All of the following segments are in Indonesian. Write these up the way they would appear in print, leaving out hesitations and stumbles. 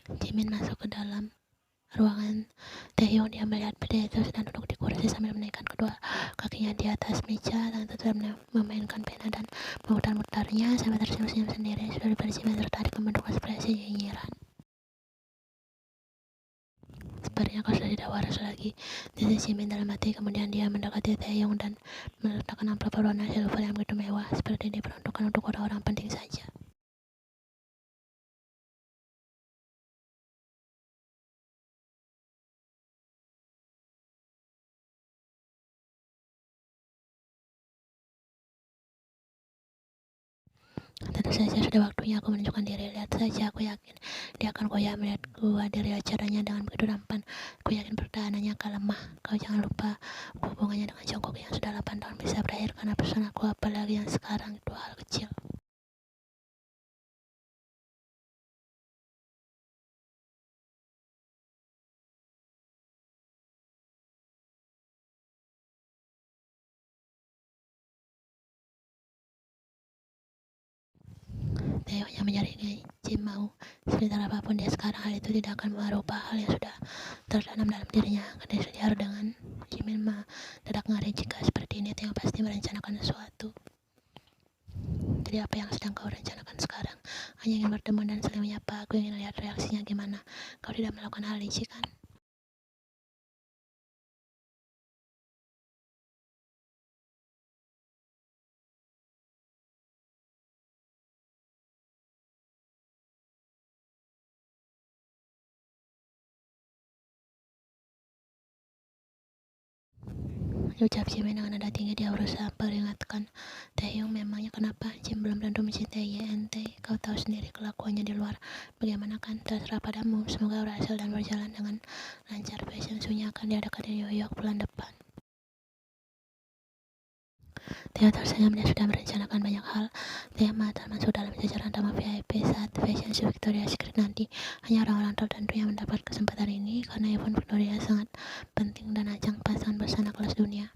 Jimin masuk ke dalam ruangan Taehyung. Dia melihat pria itu sedang duduk di kursi sambil menaikkan kedua kakinya di atas meja. Tangan itu sedang memainkan pena dan memutar-mutarnya sambil tersenyum-senyum sendiri. Sudah diberi Jimin tertarik membentuk ekspresi nyinyiran. Sepertinya kau sudah tidak waras lagi, desis Jimin dalam hati. Kemudian dia mendekati Taehyung dan meletakkan amplop berwarna silver yang begitu mewah, seperti diperuntukkan untuk orang-orang penting saja. Tentu saja sudah waktunya aku menunjukkan diri. Lihat saja, aku yakin dia akan goyah melihatku hadiri acaranya dengan begitu tampan. Aku yakin pertahanannya akan lemah. Kau jangan lupa hubungannya dengan Jungkook yang sudah 8 tahun bisa berakhir karena personaku, apalagi yang sekarang itu hal kecil. Theo yang menyaringi Jim mau. Sebentar apapun dia sekarang, hal itu tidak akan merubah hal yang sudah tertanam dalam dirinya. Kedai sejar dengan Jimin mendadak ngari. Jika seperti ini, Theo pasti merencanakan sesuatu. Jadi apa yang sedang kau rencanakan sekarang? Hanya ingin bertemu dan saling menyapa. Aku ingin lihat reaksinya gimana. Kau tidak melakukan hal licik kan? Ucap Jimin dengan nada tinggi. Dia berusaha peringatkan Taehyung. Memangnya kenapa? Jim belum tentu mencintai YNT. Kau tahu sendiri kelakuannya di luar. Bagaimana kan? Terserah padamu. Semoga berhasil dan berjalan dengan lancar. Fashion show-nya akan diadakan di New York bulan depan. Theo tersenyum. Dia sudah merencanakan banyak hal. Theo tak masuk dalam jajaran tamu VIP saat Fashion Show Victoria's Secret nanti. Hanya orang-orang tertentu yang mendapat kesempatan ini karena event Victoria sangat penting dan ajang pasangan busana kelas dunia.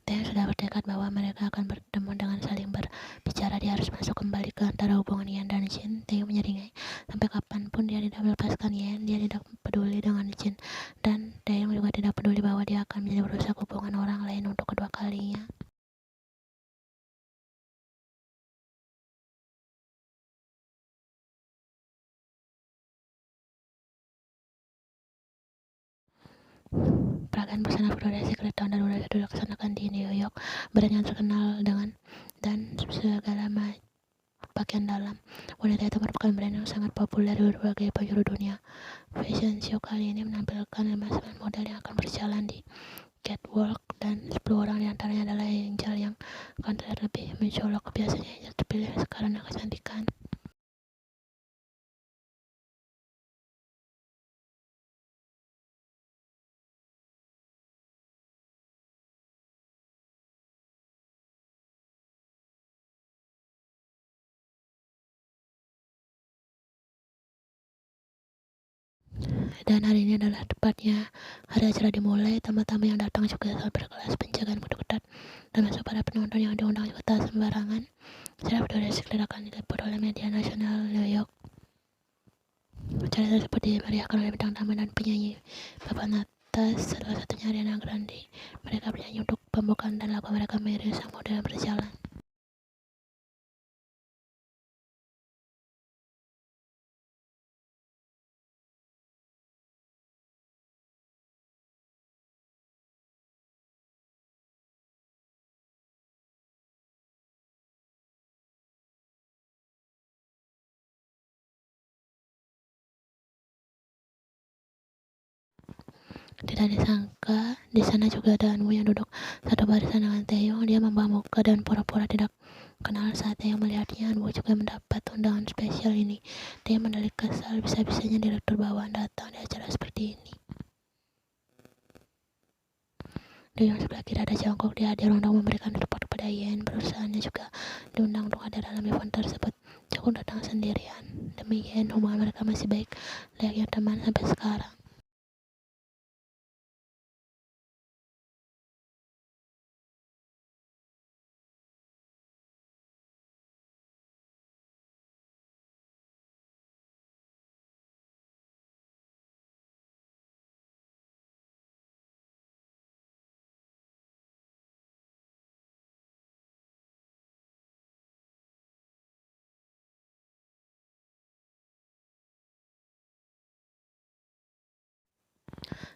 Theo sudah bertekad bahwa mereka akan bertemu dengan saling berbicara. Dia harus masuk kembali ke antara hubungan Yen dan Jin. Theo menyeringai. Sampai kapanpun dia tidak melepaskan Yen. Dia tidak peduli dengan Jin. Dan Theo juga tidak peduli bahwa dia akan menjadi perusak hubungan orang lain untuk kedua kalinya. Peragaan busana Victoria's Secret tahun 2021 dilaksanakan di New York. Brand yang terkenal dengan dan segala pakaian dalam wanita itu merupakan brand yang sangat populer di berbagai penjuru dunia. Fashion show kali ini menampilkan 5 model yang akan berjalan di catwalk, dan 10 orang diantaranya adalah Angel yang akan terlihat lebih mencolok. Biasanya Angel terpilih karena kecantikan. Dan hari ini adalah tepatnya hari acara dimulai. Tamu-tamu yang datang juga sangat berkelas, penjagaan begitu ketat, dan masuk para penonton yang diundang juga tak sembarangan. Acara Victoria's Secret akan diliput oleh media nasional New York. Acara tersebut dimeriahkan oleh bintang tamu dan penyanyi papan atas, salah satunya Ariana Grande. Mereka bernyanyi untuk pembukaan dan lagu mereka mengiringi sang model yang berjalan. Tidak disangka di sana juga ada Anmu yang duduk satu barisan dengan Taehyung. Dia membawa muka dan pura-pura tidak kenal. Saat Taehyung melihatnya, Anmu juga mendapat undangan spesial ini. Dia mendelik kesal. Bisa-bisanya direktur bawahan datang di acara seperti ini. Di yang sebelah kiri ada Jungkook. Dia hadir untuk memberikan support kepada Yen. Perusahaannya juga diundang untuk hadir dalam event tersebut. Jungkook datang sendirian. Demi Yen, hubungan mereka masih baik, layaknya teman sampai sekarang.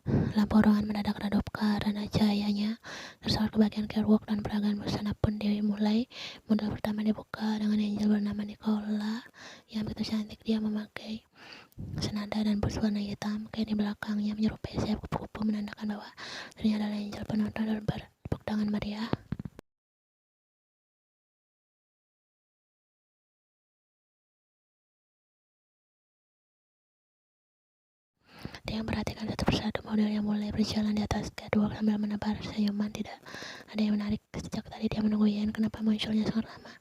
Lampu ruangan mendadak redup karena cahayanya tersorot ke bagian catwalk dan peragaan busana pun dimulai. Model pertama dibuka dengan angel bernama Nicola yang begitu cantik. Dia memakai senada dan boots warna hitam. Kain di belakangnya menyerupai sayap kupu-kupu menandakan bahwa dirinya adalah angel. Penonton bertepuk tangan meriah. Dia memperhatikan satu persatu model yang mulai berjalan di atas catwalk sambil menebar senyuman. Tidak ada yang menarik. Sejak tadi dia menunggu Ian. Kenapa munculnya sangat lama?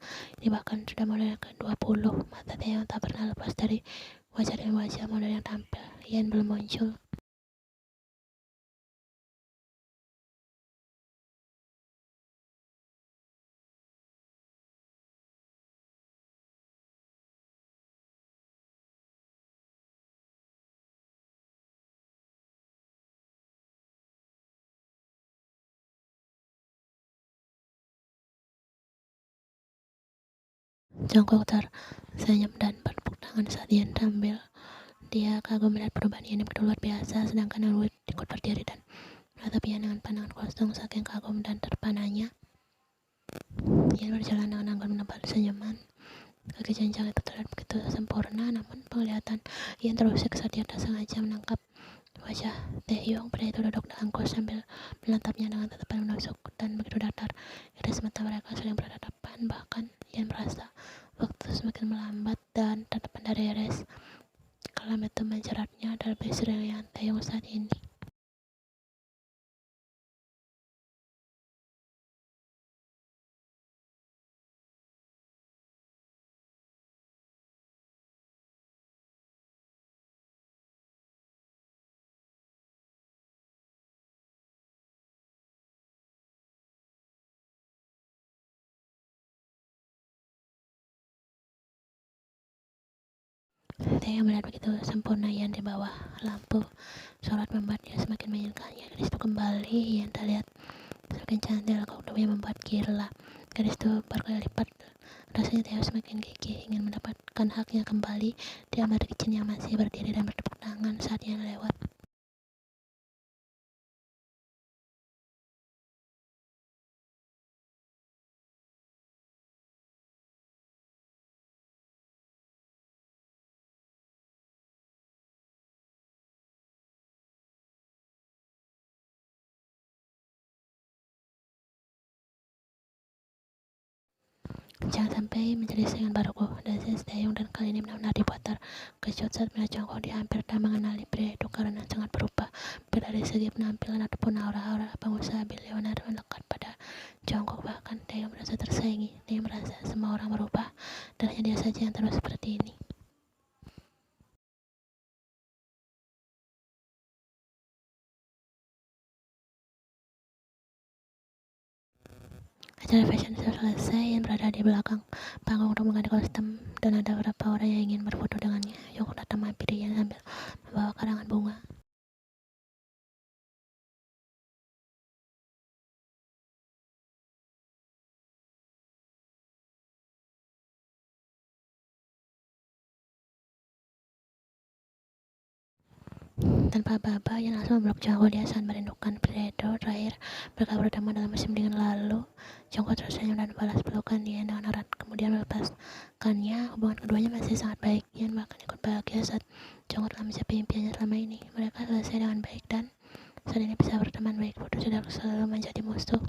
Ini bahkan sudah model yang ke-20. Mata dia yang tak pernah lepas dari wajah dan wajah model yang tampil. Ian belum muncul. Jongkok tersenyum dan bertepuk tangan saat Ian tampil. Dia kagum melihat perubahan Ian yang begitu luar biasa, sedangkan Elwood ikut berdiri dan menatap Ian dengan pandangan kosong saking kagum dan terpananya. Ian berjalan dengan anggun menebar senyuman. Kaki jenjang itu terlihat begitu sempurna, namun penglihatan Ian terusik saat dia tak sengaja menangkap wajah Taehyung. Pria itu duduk angkuh sambil menatapnya dengan tatapan menusuk dan begitu datar. Iris mata mereka saling berhadapan, bahkan Ian merasa waktu semakin melambat dan tatapan dari Iris kelam itu menjeratnya dan lebih sering yang Taehyung saat ini. Taehyung melihat begitu sempurna Ian di bawah lampu sorot membuat dia semakin menginginkannya. Gadis itu kembali. Ian terlihat semakin cantik, lekuk tubuhnya membuat gila. Gadis itu berkali lipat. Rasanya Taehyung semakin gigih ingin mendapatkan haknya kembali. Dia melihat Jin yang masih berdiri dan bertepuk tangan saat Ian lewat. Jangan sampai menjadi saingan baruku, desis Taehyung, dan kali ini benar-benar dibuat terkejut saat melihat jongkok. Dia hampir tak mengenali pria itu karena sangat berubah, baik dari segi penampilan ataupun aura pengusaha bilioner melekat pada jongkok. Bahkan Taehyung merasa tersaingi. Dia merasa semua orang berubah dan hanya dia saja yang terus seperti ini. Acara fashion show selesai. Ian berada di belakang panggung untuk mengganti kostum dan ada beberapa orang yang ingin berfoto dengannya. Jongkok datang mampir Ian sambil membawa karangan bunga. Tanpa aba-aba, Ian langsung memeluk Jongkok. Dia sangat merindukan pria itu. Terakhir mereka bertemu dalam musim dingin lalu. Jongkok tersenyum dan balas pelukan Ian dengan erat, kemudian melepaskannya. Hubungan keduanya masih sangat baik. Ian bahkan ikut bahagia saat Jongkok telah mencapai impiannya selama ini. Mereka selesai dengan baik dan saat ini bisa berteman baik. Putus sudah selalu menjadi musuh.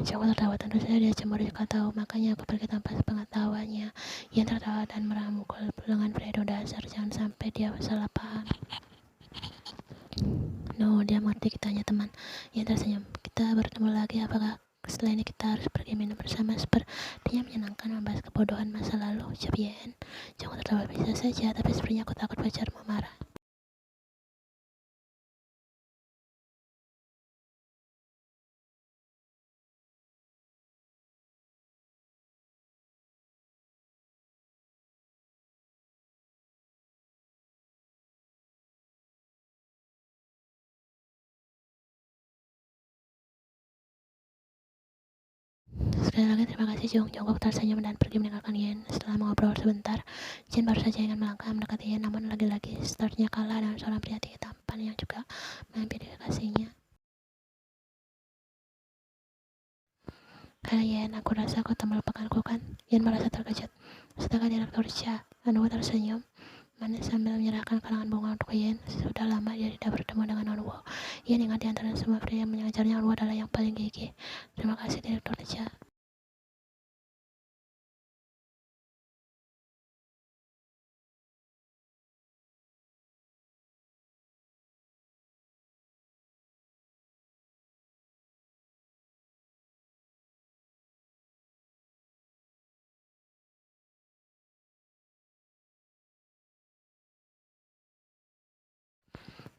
Jongkok tertawa, tentu saja dia cemburu jika tahu, makanya aku pergi tanpa sepengetahuannya. Ian tertawa dan merangkul lengan pria itu. Dasar, jangan sampai dia salah paham. No, dia mengerti kitanya teman. Ian tersenyum. Kita bertemu lagi, apakah setelah ini kita harus pergi minum bersama? Sepertinya menyenangkan membahas kebodohan masa lalu, ucap Ian. Jongkok tertawa, bisa saja, tapi sepertinya aku takut pacarmu marah. Sekali lagi terima kasih Jongkok tersenyum dan pergi meninggalkan Yen. Setelah mengobrol sebentar, Jin baru saja ingin melangkah mendekati Yen, namun lagi-lagi startnya kalah dengan seorang pria tinggi tampan yang juga menghampiri kekasihnya. Hai Yen, aku rasa kau tak melupakanku kan? Yen merasa terkejut. Astaga Direktur Cha, Anwo tersenyum manis sambil menyerahkan karangan bunga untuk Yen. Sudah lama dia tidak bertemu dengan Anwo. Yen ingat di antara semua pria yang mengajarnya, Anwo adalah yang paling gigih. Terima kasih Direktur Cha.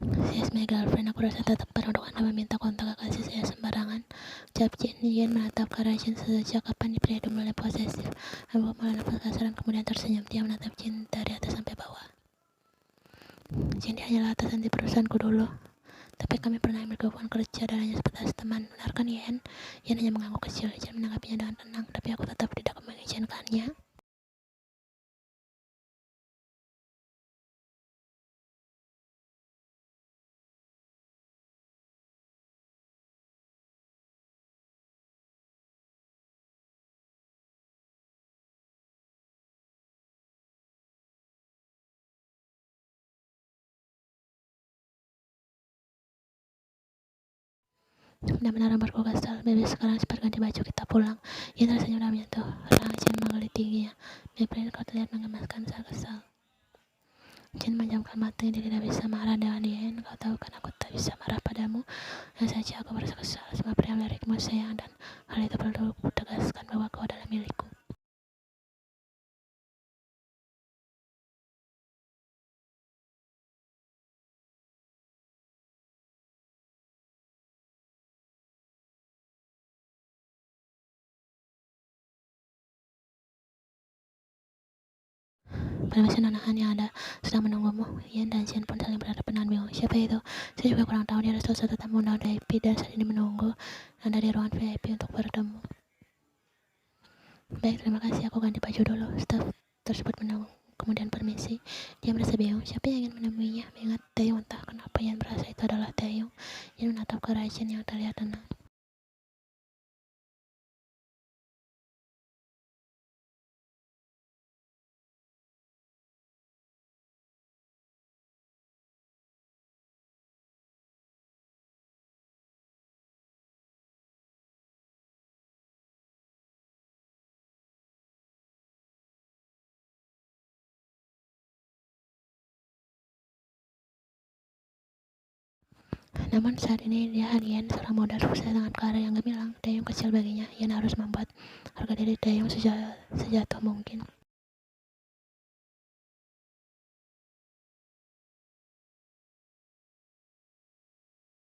She is my girlfriend, aku rasa tak tepat untuk Anda meminta kontak kekasih saya sembarangan. Jawab Jin. Yen menatap ke arah Jin. Sejak kapan pria itu mulai posesif? Anwo mulai nafas kasar dan kemudian tersenyum. Dia menatap Jin dari atas sampai bawah. Jin, dia hanyalah atasan di perusahaanku dulu. Tapi kami pernah ambil hubungan kerja dan hanya sebatas teman. Benar kan Yen? Yen hanya mengangguk kecil. Jin menanggapinya dengan tenang. Tapi aku tetap tidak mengizinkannya. Benar-benar rambutku kesal. Baby sekarang cepat ganti baju, kita pulang. Yen tersenyum dan menyentuh rahang Jin menggelitiknya. Baby, kau terlihat menggemaskan saat kesal. Jin menjamkan matanya. Dia tidak bisa marah dengan Yen. Kau tahu kan aku tak bisa marah padamu. Dan saja aku merasa kesal. Semua pria melirikmu sayang, dan hal itu perlu kutegaskan bahwa kau adalah milikku. Permisi Nanahan, yang ada sedang menunggumu. Yen dan Jin pun saling berhadapan dengan bingung. Siapa itu? Saya juga kurang tahu. Dia adalah salah satu tamu undangan VIP dan saat ini menunggu Anda di ruangan VIP untuk bertemu. Baik, terima kasih. Aku ganti baju dulu. Staf tersebut menunggu. Kemudian permisi. Dia merasa bingung. Siapa yang ingin menemuinya? Mengingat Taeyong, entah kenapa Yen merasa itu adalah Taeyong. Yen menatap ke arah Jin yang terlihat tenang. Namun saat ini dia Yen, seorang model sukses dengan karir yang gemilang. Taeyong kecil baginya. Yen harus membuat harga diri Taeyong sejatuh mungkin.